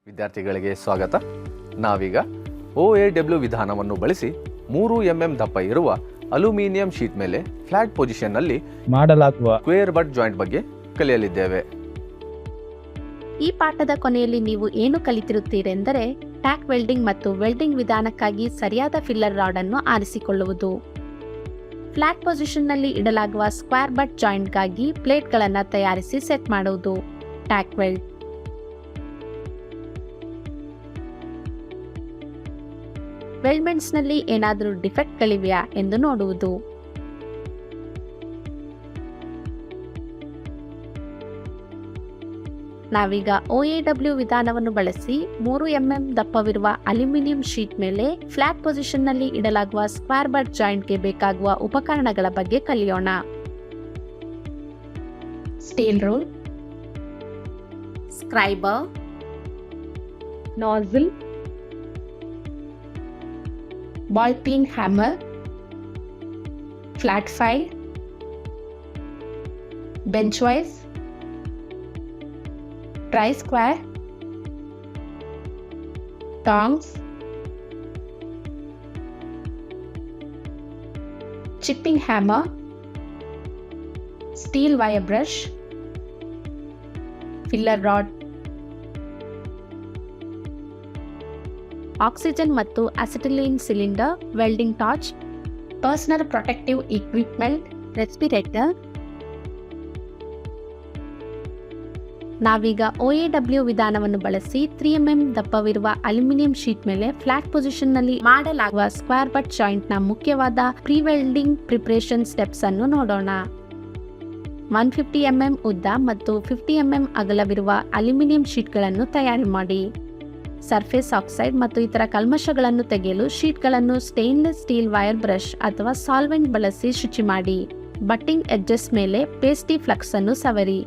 ವಿದ್ಯಾರ್ಥಿಗಳಿಗೆ ಸ್ವಾಗತ. ನಾವೀಗ OAW ವಿಧಾನವನ್ನು ಬಳಸಿ 3 mm ದಪ್ಪ ಇರುವ ಅಲ್ಯೂಮಿನಿಯಂ ಶೀಟ್ ಮೇಲೆ ಫ್ಲಾಟ್ ಪೊಸಿಷನ್ನಲ್ಲಿ ಮಾಡಲಾಗುವ ಸ್ಕ್ವೇರ್ ಬಟ್ ಜಾಯಿಂಟ್ ಬಗ್ಗೆ ಕಲಿಯಲಿದ್ದೇವೆ. ಈ ಪಾಠದ ಕೊನೆಯಲ್ಲಿ ನೀವು ಏನು ಕಲಿತಿರುತ್ತೀರೆಂದರೆ ಟ್ಯಾಕ್ ವೆಲ್ಡಿಂಗ್ ಮತ್ತು ವೆಲ್ಡಿಂಗ್ ವಿಧಾನಕ್ಕಾಗಿ ಸರಿಯಾದ ಫಿಲ್ಲರ್ ರಾಡ್ ಅನ್ನು ಆರಿಸಿಕೊಳ್ಳುವುದು, ಫ್ಲಾಟ್ ಪೊಸಿಷನ್ನಲ್ಲಿ ಇಡಲಾಗುವ ಸ್ಕ್ವೇರ್ ಬಟ್ ಜಾಯಿಂಟ್ಗಾಗಿ ಪ್ಲೇಟ್ಗಳನ್ನು ತಯಾರಿಸಿ ಸೆಟ್ ಮಾಡುವುದು, ಟ್ಯಾಕ್ ವೆಲ್ಡ್. ವೆಲ್ಡ್ಮೆಂಟ್ಸ್ನಲ್ಲಿ ಏನಾದರೂ ಡಿಫೆಕ್ಟ್ಗಳಿವೆಯಾ ಎಂದು ನೋಡುವುದು. ನಾವೀಗ OAW ವಿಧಾನವನ್ನು ಬಳಸಿ 3 mm ದಪ್ಪವಿರುವ ಅಲ್ಯೂಮಿನಿಯಂ ಶೀಟ್ ಮೇಲೆ ಫ್ಲಾಟ್ ಪೊಸಿಷನ್ನಲ್ಲಿ ಇಡಲಾಗುವ ಸ್ಕ್ವೇರ್ ಬಟ್ ಜಾಯಿಂಟ್ಗೆ ಬೇಕಾಗುವ ಉಪಕರಣಗಳ ಬಗ್ಗೆ ಕಲಿಯೋಣ. Steel rule, scriber, nozzle, ball peen hammer, flat file, bench vise, tri square, tongs, chipping hammer, steel wire brush, filler rod, oxygen ಮತ್ತು acetylene cylinder, welding torch, personal protective equipment, respirator. ನಾವೀಗ OAW ವಿಧಾನವನ್ನು ಬಳಸಿ 3 mm ದಪ್ಪವಿರುವ aluminium sheet ಮೇಲೆ flat ಪೊಸಿಷನ್ನಲ್ಲಿ ಮಾಡಲಾಗುವ square but ಜಾಯಿಂಟ್ನ ಮುಖ್ಯವಾದ pre welding preparation steps ಅನ್ನು ನೋಡೋಣ. 150 mm ಉದ್ದ ಮತ್ತು 50 mm ಅಗಲವಿರುವ ಅಲ್ಯೂಮಿನಿಯಂ ಶೀಟ್ಗಳನ್ನು ತಯಾರು ಮಾಡಿ. ಸರ್ಫೇಸ್ ಆಕ್ಸೈಡ್ ಮತ್ತು ಇತರ ಕಲ್ಮಶಗಳನ್ನು ತೆಗೆಯಲು ಶೀಟ್ಗಳನ್ನು ಸ್ಟೇನ್ಲೆಸ್ ಸ್ಟೀಲ್ ವೈರ್ ಬ್ರಷ್ ಅಥವಾ ಸಾಲ್ವೆಂಟ್ ಬಳಸಿ ಶುಚಿ ಮಾಡಿ. ಬಟ್ಟಿಂಗ್ ಎಡ್ಜಸ್ ಮೇಲೆ ಪೇಸ್ಟಿ ಫ್ಲಕ್ಸ್ ಅನ್ನು ಸವರಿ.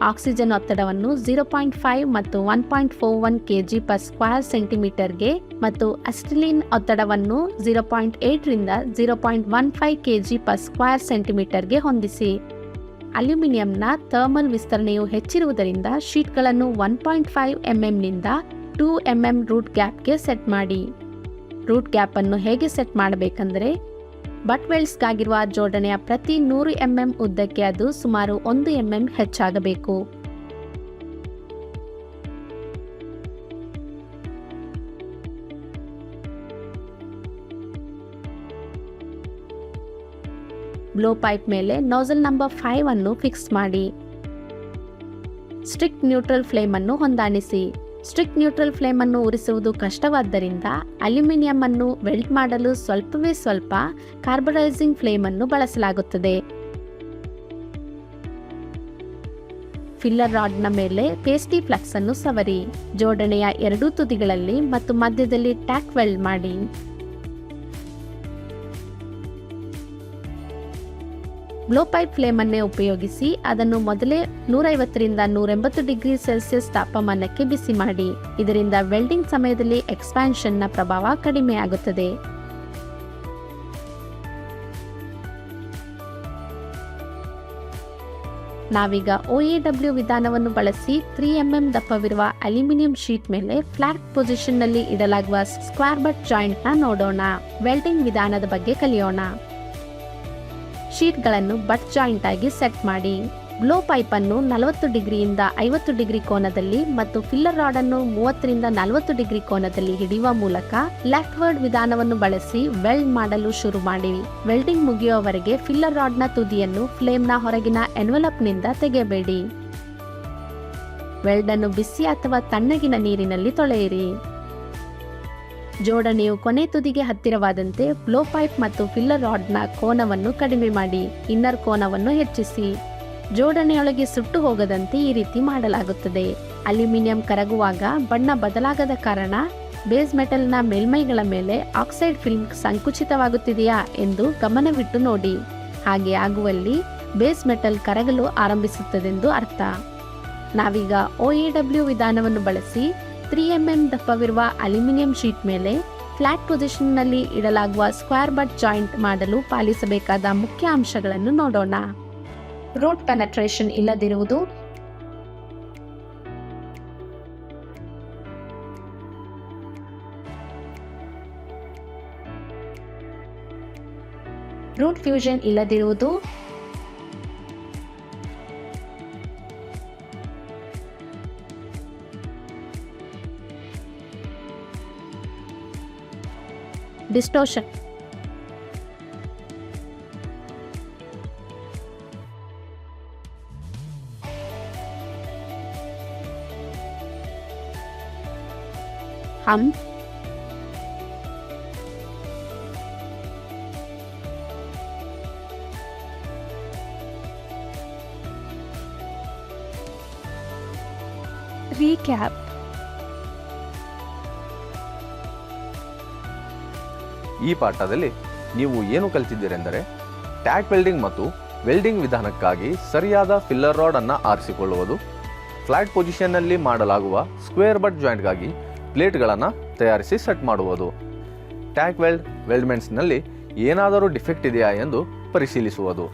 ಆಕ್ಸಿಜನ್ ಒತ್ತಡವನ್ನು 0.5 ಮತ್ತು 1.41 kg per ಸ್ಕ್ವೇರ್ ಸೆಂಟಿಮೀಟರ್ಗೆ ಮತ್ತು ಅಸಿಟಿಲೀನ್ ಒತ್ತಡವನ್ನು 0.8 ರಿಂದ 0.15 kg per ಸ್ಕ್ವೇರ್ ಸೆಂಟಿಮೀಟರ್ಗೆ ಹೊಂದಿಸಿ. ಅಲ್ಯೂಮಿನಿಯಂನ ಥರ್ಮಲ್ ವಿಸ್ತರಣೆಯು ಹೆಚ್ಚಿರುವುದರಿಂದ ಶೀಟ್ಗಳನ್ನು 1.5 mm ನಿಂದ 2 mm ರೂಟ್ ಗ್ಯಾಪ್ಗೆ ಸೆಟ್ ಮಾಡಿ. ರೂಟ್ ಗ್ಯಾಪ್ ಅನ್ನು ಹೇಗೆ ಸೆಟ್ ಮಾಡಬೇಕೆಂದರೆ ಬಟ್ ವೆಲ್ಡ್ಸ್ಗಾಗಿರುವ ಜೋಡಣೆಯ ಪ್ರತಿ 100 mm ಉದ್ದಕ್ಕೆ ಅದು ಸುಮಾರು 1 mm ಹೆಚ್ಚಾಗಬೇಕು. ಬ್ಲೋ ಪೈಪ್ ಮೇಲೆ ನೋಜಲ್ ನಂಬರ್ 5 ಅನ್ನು ಫಿಕ್ಸ್ ಮಾಡಿ. ಸ್ಟ್ರಿಕ್ಟ್ ನ್ಯೂಟ್ರಲ್ ಫ್ಲೇಮ್ ಅನ್ನು ಹೊಂದಾಣಿಸಿ. ಸ್ಟ್ರಿಕ್ಟ್ ನ್ಯೂಟ್ರಲ್ ಫ್ಲೇಮ್ ಅನ್ನು ಉರಿಸುವುದು ಕಷ್ಟವಾದ್ದರಿಂದ ಅಲ್ಯೂಮಿನಿಯಂ ಅನ್ನು ವೆಲ್ಡ್ ಮಾಡಲು ಸ್ವಲ್ಪವೇ ಸ್ವಲ್ಪ ಕಾರ್ಬನೈಸಿಂಗ್ ಫ್ಲೇಮ್ ಅನ್ನು ಬಳಸಲಾಗುತ್ತದೆ. ಫಿಲ್ಲರ್ ರಾಡ್ನ ಮೇಲೆ ಪೇಸ್ಟಿ ಫ್ಲಕ್ಸ್ ಅನ್ನು ಸವರಿ. ಜೋಡಣೆಯ ಎರಡೂ ತುದಿಗಳಲ್ಲಿ ಮತ್ತು ಮಧ್ಯದಲ್ಲಿ ಟ್ಯಾಕ್ ವೆಲ್ಡ್ ಮಾಡಿ. ಬ್ಲೋ ಪೈಪ್ ಫ್ಲೇಮ್ ಅನ್ನೇ ಉಪಯೋಗಿಸಿ ಅದನ್ನು ಮೊದಲೇ 150 ರಿಂದ 180 ಡಿಗ್ರಿ ಸೆಲ್ಸಿಯಸ್ ತಾಪಮಾನಕ್ಕೆ ಬಿಸಿ ಮಾಡಿ. ಇದರಿಂದ ವೆಲ್ಡಿಂಗ್ ಸಮಯದಲ್ಲಿ ಎಕ್ಸ್ಪ್ಯಾನ್ಷನ್ನ ಪ್ರಭಾವ ಕಡಿಮೆಯಾಗುತ್ತದೆ. ನಾವೀಗ OAW ವಿಧಾನವನ್ನು ಬಳಸಿ 3 mm ದಪ್ಪವಿರುವ ಅಲ್ಯೂಮಿನಿಯಂ ಶೀಟ್ ಮೇಲೆ ಫ್ಲಾಟ್ ಪೊಸಿಷನ್ನಲ್ಲಿ ಇಡಲಾಗುವ ಸ್ಕ್ವೇರ್ ಬಟ್ ಜಾಯಿಂಟ್ನ ನೋಡೋಣ. ವೆಲ್ಡಿಂಗ್ ವಿಧಾನದ ಬಗ್ಗೆ ಕಲಿಯೋಣ. ಶೀಟ್ಗಳನ್ನು ಬಟ್ ಜಾಯಿಂಟ್ ಆಗಿ ಸೆಟ್ ಮಾಡಿ. ಬ್ಲೋ ಪೈಪ್ ಅನ್ನು 40 ಡಿಗ್ರಿಯಿಂದ 50 ಡಿಗ್ರಿ ಕೋನದಲ್ಲಿ ಮತ್ತು ಫಿಲ್ಲರ್ ರಾಡ್ ಅನ್ನು 30 ರಿಂದ 40 ಡಿಗ್ರಿ ಕೋನದಲ್ಲಿ ಹಿಡಿಯುವ ಮೂಲಕ ಲೆಫ್ಟ್ ವರ್ಡ್ ವಿಧಾನವನ್ನು ಬಳಸಿ ವೆಲ್ಡ್ ಮಾಡಲು ಶುರು ಮಾಡಿ. ವೆಲ್ಡಿಂಗ್ ಮುಗಿಯುವವರೆಗೆ ಫಿಲ್ಲರ್ ರಾಡ್ನ ತುದಿಯನ್ನು ಫ್ಲೇಮ್ನ ಹೊರಗಿನ ಎನ್ವೆಲಪ್ನಿಂದ ತೆಗೆಯಬೇಡಿ. ವೆಲ್ಡ್ ಅನ್ನು ಬಿಸಿ ಅಥವಾ ತಣ್ಣಗಿನ ನೀರಿನಲ್ಲಿ ತೊಳೆಯಿರಿ. ಜೋಡಣೆಯು ಕೊನೆ ತುದಿಗೆ ಹತ್ತಿರವಾದಂತೆ ಬ್ಲೋ ಪೈಪ್ ಮತ್ತು ಫಿಲ್ಲರ್ ರಾಡ್ನ ಕೋನವನ್ನು ಕಡಿಮೆ ಮಾಡಿ, ಇನ್ನರ್ ಕೋನವನ್ನು ಹೆಚ್ಚಿಸಿ. ಜೋಡಣೆಯೊಳಗೆ ಸುಟ್ಟು ಹೋಗದಂತೆ ಈ ರೀತಿ ಮಾಡಲಾಗುತ್ತದೆ. ಅಲ್ಯೂಮಿನಿಯಂ ಕರಗುವಾಗ ಬಣ್ಣ ಬದಲಾಗದ ಕಾರಣ ಬೇಸ್ ಮೆಟಲ್ನ ಮೇಲ್ಮೈಗಳ ಮೇಲೆ ಆಕ್ಸೈಡ್ ಫಿಲ್ಮ್ ಸಂಕುಚಿತವಾಗುತ್ತಿದೆಯಾ ಎಂದು ಗಮನವಿಟ್ಟು ನೋಡಿ. ಹಾಗೆ ಆಗುವಲ್ಲಿ ಬೇಸ್ ಮೆಟಲ್ ಕರಗಲು ಆರಂಭಿಸುತ್ತದೆಂದು ಅರ್ಥ. ನಾವೀಗ OAW ವಿಧಾನವನ್ನು ಬಳಸಿ 3 mm ದಪ್ಪವಿರುವ ಅಲ್ಯೂಮಿನಿಯಂ ಶೀಟ್ ಮೇಲೆ ಫ್ಲಾಟ್ ಪೊಸಿಷನ್ನಲ್ಲಿ ಇಡಲಾಗುವ ಸ್ಕ್ವೇರ್ ಬಟ್ ಜಾಯಿಂಟ್ ಮಾಡಲು ಪಾಲಿಸಬೇಕಾದ ಮುಖ್ಯ ಅಂಶಗಳನ್ನು ನೋಡೋಣ. ರೂಟ್ ಪೆನೆಟ್ರೇಷನ್ ಇಲ್ಲದಿರುವುದು, ರೂಟ್ ಫ್ಯೂಷನ್ ಇಲ್ಲದಿರುವುದು, ಡಿಸ್ಟೋರ್ಷನ್. Hump, recap. ಈ ಪಾಠದಲ್ಲಿ ನೀವು ಏನು ಕಲಿತಿದ್ದೀರೆಂದರೆ ಟ್ಯಾಕ್ ವೆಲ್ಡಿಂಗ್ ಮತ್ತು ವೆಲ್ಡಿಂಗ್ ವಿಧಾನಕ್ಕಾಗಿ ಸರಿಯಾದ ಫಿಲ್ಲರ್ ರಾಡ್ ಅನ್ನು ಆರಿಸಿಕೊಳ್ಳುವುದು, ಫ್ಲಾಟ್ ಪೊಸಿಷನ್ನಲ್ಲಿ ಮಾಡಲಾಗುವ ಸ್ಕ್ವೇರ್ ಬಟ್ ಜಾಯಿಂಟ್ಗಾಗಿ ಪ್ಲೇಟ್ಗಳನ್ನು ತಯಾರಿಸಿ ಸೆಟ್ ಮಾಡುವುದು, ಟ್ಯಾಕ್ ವೆಲ್ಡ್ಮೆಂಟ್ಸ್ನಲ್ಲಿ ಏನಾದರೂ ಡಿಫೆಕ್ಟ್ ಇದೆಯಾ ಎಂದು ಪರಿಶೀಲಿಸುವುದು.